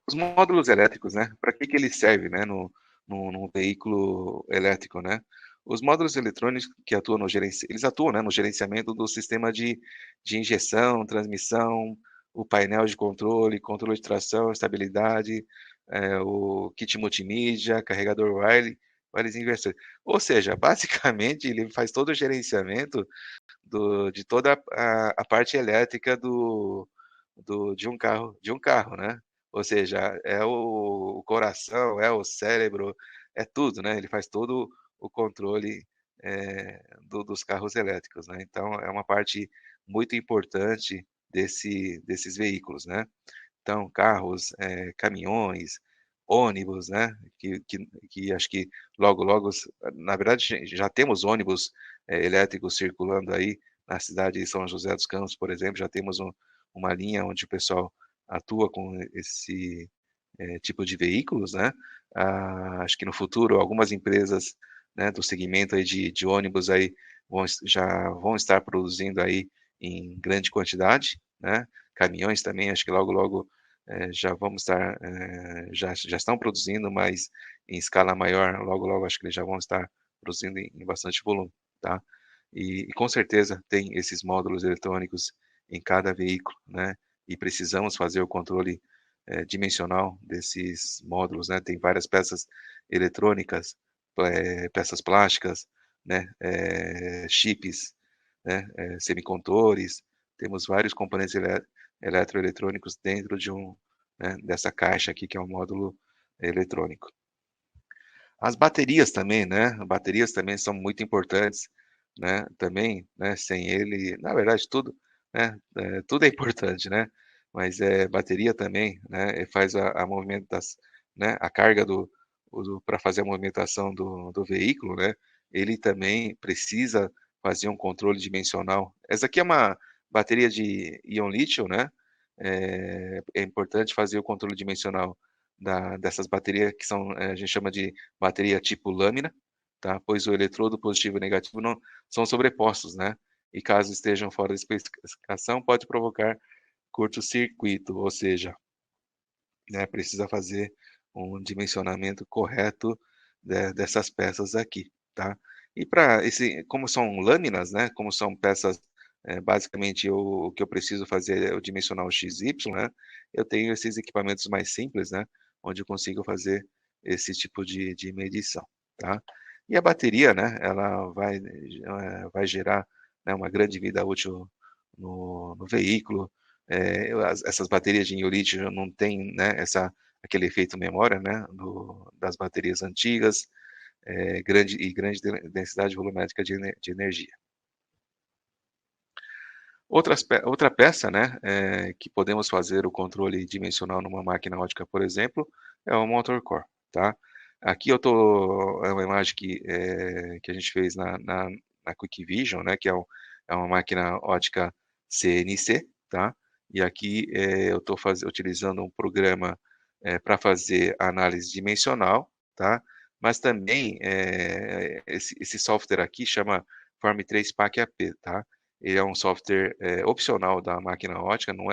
Os módulos elétricos, né, para que eles servem, né, num veículo elétrico, né. Os módulos eletrônicos que atuam eles atuam, né, no gerenciamento do sistema de injeção, transmissão, o painel de controle, controle de tração, estabilidade, o kit multimídia, carregador wireless e inversor. Ou seja, basicamente ele faz todo o gerenciamento de toda a parte elétrica de um carro, né. Ou seja, é o coração, é o cérebro, é tudo, né, ele faz todo o controle, dos carros elétricos, né, então é uma parte muito importante desses veículos, né. Então carros, caminhões, ônibus, né, que acho que logo logo na verdade já temos ônibus, elétricos circulando aí na cidade de São José dos Campos, por exemplo, já temos uma linha onde o pessoal atua com esse, tipo de veículos, né. Acho que no futuro algumas empresas, né, do segmento aí de ônibus aí já vão estar produzindo aí em grande quantidade, né. Caminhões também acho que logo logo, já vamos estar, já estão produzindo, mas em escala maior, logo logo acho que eles já vão estar produzindo em bastante volume, tá. E com certeza tem esses módulos eletrônicos em cada veículo, né, e precisamos fazer o controle, dimensional desses módulos, né, tem várias peças eletrônicas, peças plásticas, né, chips, né, semicondutores, temos vários componentes eletroeletrônicos dentro né, dessa caixa aqui que é um módulo eletrônico. As baterias também, né, baterias também são muito importantes, né, também, né, sem ele na verdade tudo, né, tudo é importante, né, mas, bateria também, né, faz a movimentação, né, a carga para fazer a movimentação do veículo, né, ele também precisa fazer um controle dimensional. Essa aqui é uma bateria de íon lítio, né, é importante fazer o controle dimensional dessas baterias que são, a gente chama de bateria tipo lâmina, tá, pois o eletrodo positivo e negativo não são sobrepostos, né, e caso estejam fora da especificação, pode provocar curto-circuito, ou seja, né, precisa fazer um dimensionamento correto dessas peças aqui, tá. E para esse como são lâminas, né, como são peças, basicamente o que eu preciso fazer é eu dimensionar o XY, né, eu tenho esses equipamentos mais simples, né, onde eu consigo fazer esse tipo de medição, tá. E a bateria, né, ela vai gerar, né, uma grande vida útil no veículo, essas baterias de íon-lítio não têm, né, aquele efeito memória, né, das baterias antigas, grande densidade volumétrica de energia. Outra peça, né, que podemos fazer o controle dimensional numa máquina ótica, por exemplo, é o motor core, tá. Aqui eu tô é uma imagem que a gente fez na Quick Vision, né, que é uma máquina ótica CNC, tá. E aqui, eu estou utilizando um programa, para fazer análise dimensional, tá. Mas também, esse software aqui chama Form3 PAC AP, tá. Ele é um software, opcional da máquina ótica, não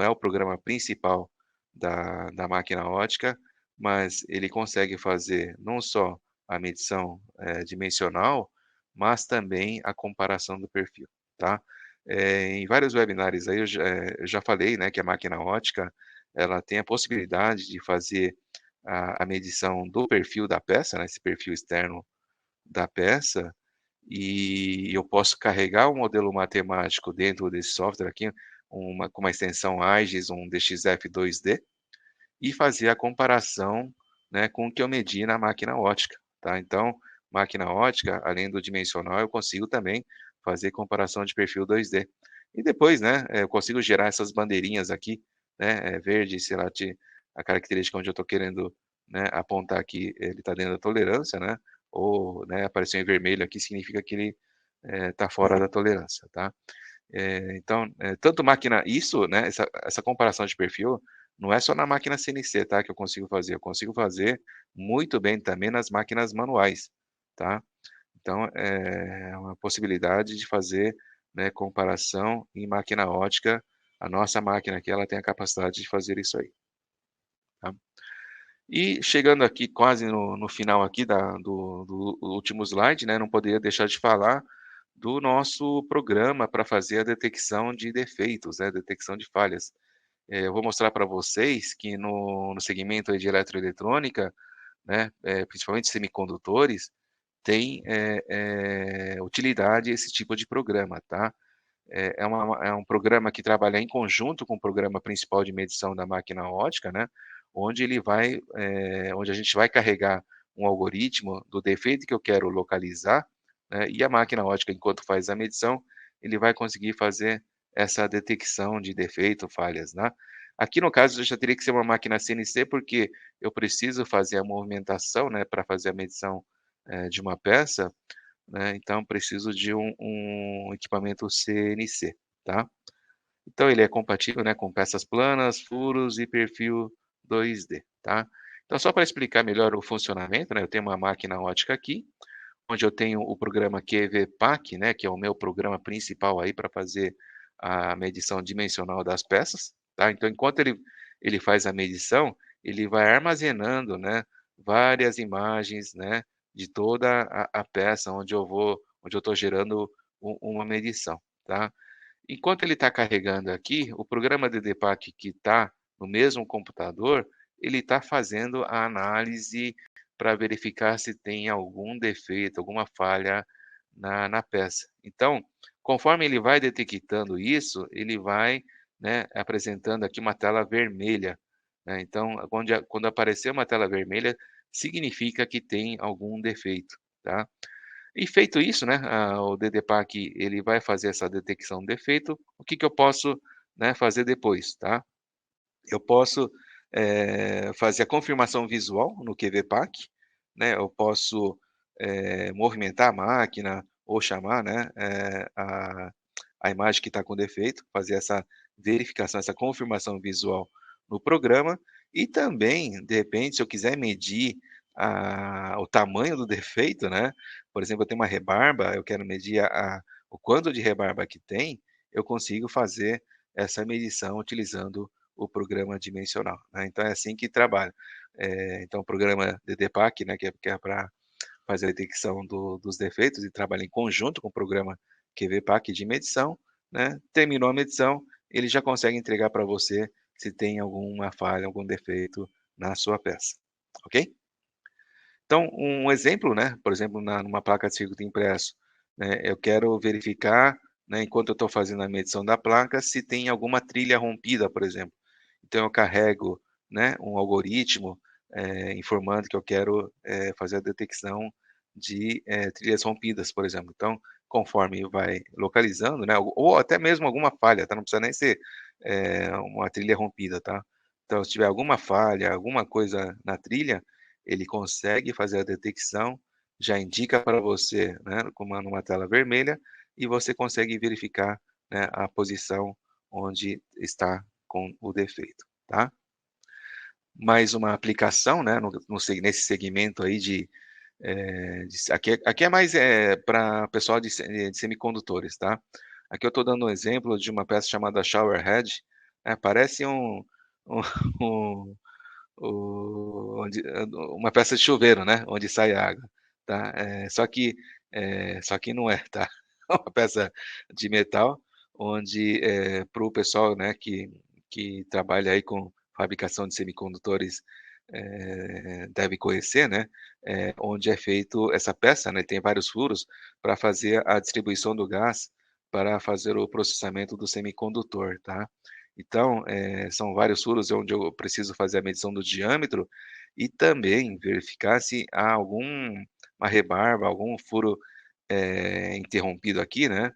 é o programa principal da máquina ótica, mas ele consegue fazer não só a medição, dimensional, mas também a comparação do perfil, tá. Em vários webinars aí eu já falei, né, que a máquina ótica, ela tem a possibilidade de fazer a medição do perfil da peça, né, esse perfil externo da peça, e eu posso carregar o modelo matemático dentro desse software aqui, com uma extensão AGES, um DXF2D, e fazer a comparação, né, com o que eu medi na máquina ótica, tá. Então, máquina ótica, além do dimensional, eu consigo também fazer comparação de perfil 2D. E depois, né, eu consigo gerar essas bandeirinhas aqui, né, verde, sei lá, a característica onde eu estou querendo, né, apontar que ele está dentro da tolerância, né, ou, né, apareceu em vermelho aqui, significa que ele, está fora da tolerância, tá. Então, tanto máquina isso, né, essa comparação de perfil, não é só na máquina CNC, tá, que eu consigo fazer muito bem também nas máquinas manuais, tá. Então, é uma possibilidade de fazer, né, comparação em máquina ótica, a nossa máquina aqui, ela tem a capacidade de fazer isso aí, tá. E chegando aqui quase no final aqui do último slide, né, não poderia deixar de falar do nosso programa para fazer a detecção de defeitos, né, detecção de falhas. Eu vou mostrar para vocês que no segmento aí de eletroeletrônica, né, principalmente semicondutores, tem, utilidade esse tipo de programa, tá. É um programa que trabalha em conjunto com o programa principal de medição da máquina ótica, né, onde a gente vai carregar um algoritmo do defeito que eu quero localizar, né, e a máquina ótica, enquanto faz a medição, ele vai conseguir fazer essa detecção de defeito, falhas, né. Aqui no caso já teria que ser uma máquina CNC, porque eu preciso fazer a movimentação, né, para fazer a medição, de uma peça, né, então preciso de um equipamento CNC, tá. Então ele é compatível, né, com peças planas, furos e perfil 2D, tá. Então só para explicar melhor o funcionamento, né, eu tenho uma máquina ótica aqui, onde eu tenho o programa QVPAC, né, que é o meu programa principal aí para fazer a medição dimensional das peças, tá. Então enquanto ele faz a medição, ele vai armazenando, né, várias imagens, né, de toda a peça onde eu estou gerando uma medição, tá. Enquanto ele está carregando aqui, o programa DDPAC que está no mesmo computador, ele está fazendo a análise para verificar se tem algum defeito, alguma falha na peça. Então, conforme ele vai detectando isso, ele vai, né, apresentando aqui uma tela vermelha, né. Então, quando aparecer uma tela vermelha, significa que tem algum defeito, tá. E feito isso, né, o DDPAC ele vai fazer essa detecção de defeito, o que que eu posso, né, fazer depois, tá. Eu posso, fazer a confirmação visual no QVPAC, né, eu posso, movimentar a máquina ou chamar, né, a imagem que está com defeito, fazer essa verificação, essa confirmação visual no programa, E também, de repente, se eu quiser medir o tamanho do defeito, né, por exemplo, eu tenho uma rebarba, eu quero medir o quanto de rebarba que tem, eu consigo fazer essa medição utilizando o programa dimensional, né, então é assim que trabalha. Então o programa DDPAC, né, que é pra fazer a detecção dos defeitos e trabalha em conjunto com o programa QVPAC de medição, né, terminou a medição, ele já consegue entregar para você se tem alguma falha, algum defeito na sua peça, ok? Então, um exemplo, né, por exemplo, numa placa de circuito impresso, né, eu quero verificar, né, enquanto eu estou fazendo a medição da placa, se tem alguma trilha rompida, por exemplo. Então eu carrego, né, um algoritmo, informando que eu quero, fazer a detecção de, trilhas rompidas, por exemplo. Então, conforme vai localizando, né, ou até mesmo alguma falha, tá, não precisa nem ser, uma trilha rompida, tá. Então se tiver alguma falha, alguma coisa na trilha, ele consegue fazer a detecção, já indica para você, né, como numa tela vermelha, e você consegue verificar, né, a posição onde está com o defeito, tá. Mais uma aplicação, né, nesse segmento aí aqui é mais, pra pessoal de semicondutores, tá. Aqui eu estou dando um exemplo de uma peça chamada shower head, parece um um uma peça de chuveiro, né, onde sai água, tá. Só que não é, tá. É uma peça de metal onde, para o pessoal, né, que trabalha aí com fabricação de semicondutores, deve conhecer, né, onde é feito essa peça, né, tem vários furos para fazer a distribuição do gás para fazer o processamento do semicondutor, tá. Então, são vários furos onde eu preciso fazer a medição do diâmetro e também verificar se há uma rebarba, algum furo, interrompido aqui, né,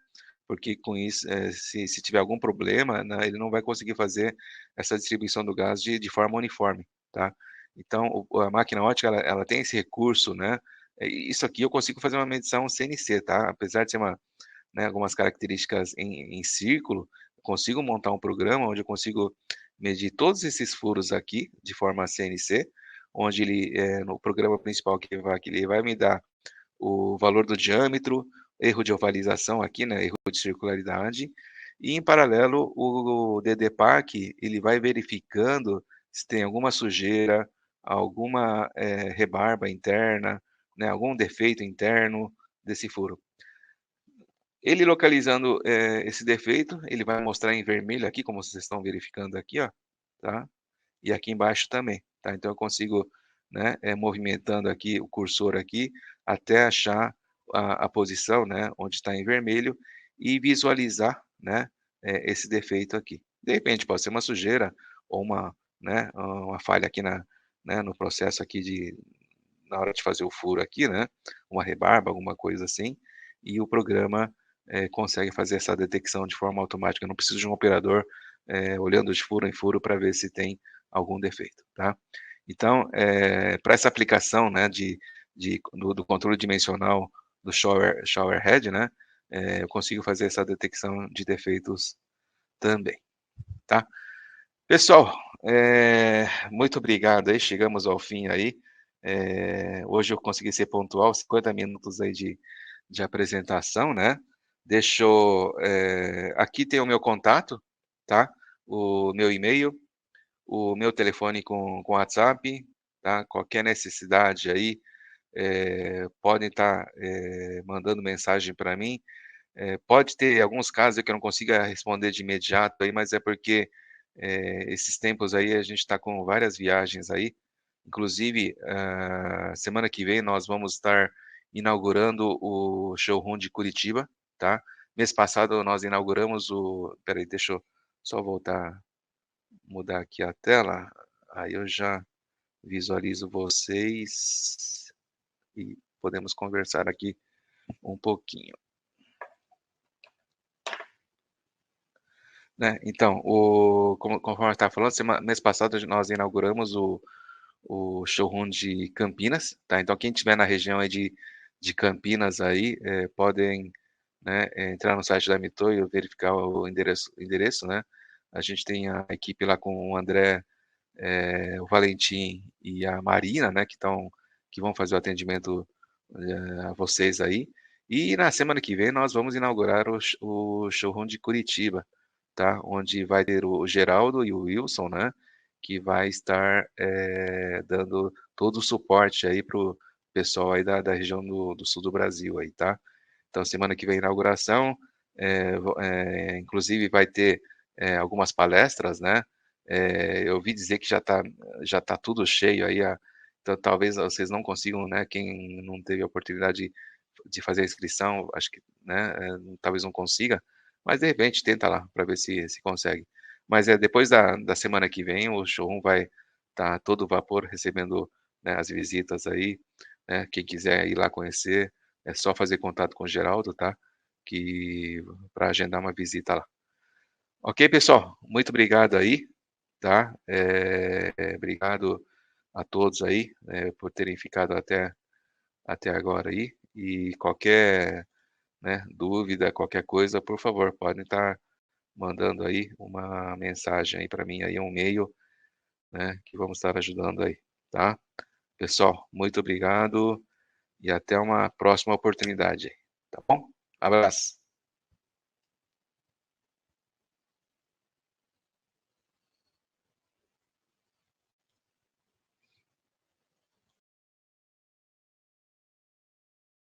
porque com isso, se tiver algum problema, né, ele não vai conseguir fazer essa distribuição do gás de forma uniforme, tá. Então a máquina ótica ela tem esse recurso, né, isso aqui eu consigo fazer uma medição CNC, tá, apesar de ser né, algumas características em círculo, consigo montar um programa onde eu consigo medir todos esses furos aqui de forma CNC, onde no programa principal que ele vai me dar o valor do diâmetro, erro de ovalização aqui, né, erro de circularidade, e em paralelo o DDPAC, ele vai verificando se tem alguma sujeira, alguma, rebarba interna, né, algum defeito interno desse furo. Ele localizando, esse defeito, ele vai mostrar em vermelho aqui, como vocês estão verificando aqui, ó, tá, e aqui embaixo também, tá. Então eu consigo, né, movimentando aqui o cursor aqui, até achar a posição, né, onde está em vermelho e visualizar, né, esse defeito aqui. De repente pode ser uma sujeira ou né, uma falha aqui né, no processo aqui na hora de fazer o furo aqui, né, uma rebarba, alguma coisa assim, e o programa, consegue fazer essa detecção de forma automática, eu não preciso de um operador, olhando de furo em furo para ver se tem algum defeito, tá. Então, pra essa aplicação, né, do controle dimensional do shower head, né, eu consigo fazer essa detecção de defeitos também, tá. Pessoal, muito obrigado aí, chegamos ao fim aí. Hoje eu consegui ser pontual, 50 minutos aí de apresentação, né. Aqui tem o meu contato, tá, o meu e-mail, o meu telefone com WhatsApp, tá, qualquer necessidade aí, podem estar, mandando mensagem para mim. Pode ter alguns casos que eu não consiga responder de imediato aí, mas é porque, esses tempos aí a gente está com várias viagens aí, inclusive, semana que vem nós vamos estar inaugurando o showroom de Curitiba, tá. Mês passado nós inauguramos espera aí, deixa eu só voltar, mudar aqui a tela, aí eu já visualizo vocês e podemos conversar aqui um pouquinho. Né, então, conforme eu estava falando, mês passado nós inauguramos o showroom de Campinas, tá, então quem estiver na região aí de Campinas aí, podem, né, entrar no site da Mitoa e verificar o endereço, né. A gente tem a equipe lá com o André o Valentim e a Marina, né, que vão fazer o atendimento a vocês aí. E na semana que vem nós vamos inaugurar o showroom de Curitiba, tá? Onde vai ter o Geraldo e o Wilson, né? Que vai estar dando todo o suporte aí pro pessoal aí da região do sul do Brasil aí, tá? Então semana que vem inauguração, inclusive vai ter algumas palestras, né? Eu ouvi dizer que já tá tudo cheio aí, então talvez vocês não consigam, né? Quem não teve a oportunidade de fazer a inscrição, acho que, né? Talvez não consiga, mas de repente tenta lá para ver se consegue. Mas depois da semana que vem o showroom vai estar todo vapor recebendo, né, as visitas aí, né? Quem quiser ir lá conhecer, é só fazer contato com o Geraldo, tá? Que para agendar uma visita lá. Ok, pessoal? Muito obrigado aí, tá? Obrigado a todos aí, por terem ficado até agora aí. E qualquer, né, dúvida, qualquer coisa, por favor, podem estar mandando aí uma mensagem aí para mim, aí um e-mail, né, que vamos estar ajudando aí, tá? Pessoal, muito obrigado e até uma próxima oportunidade, tá bom? Abraço.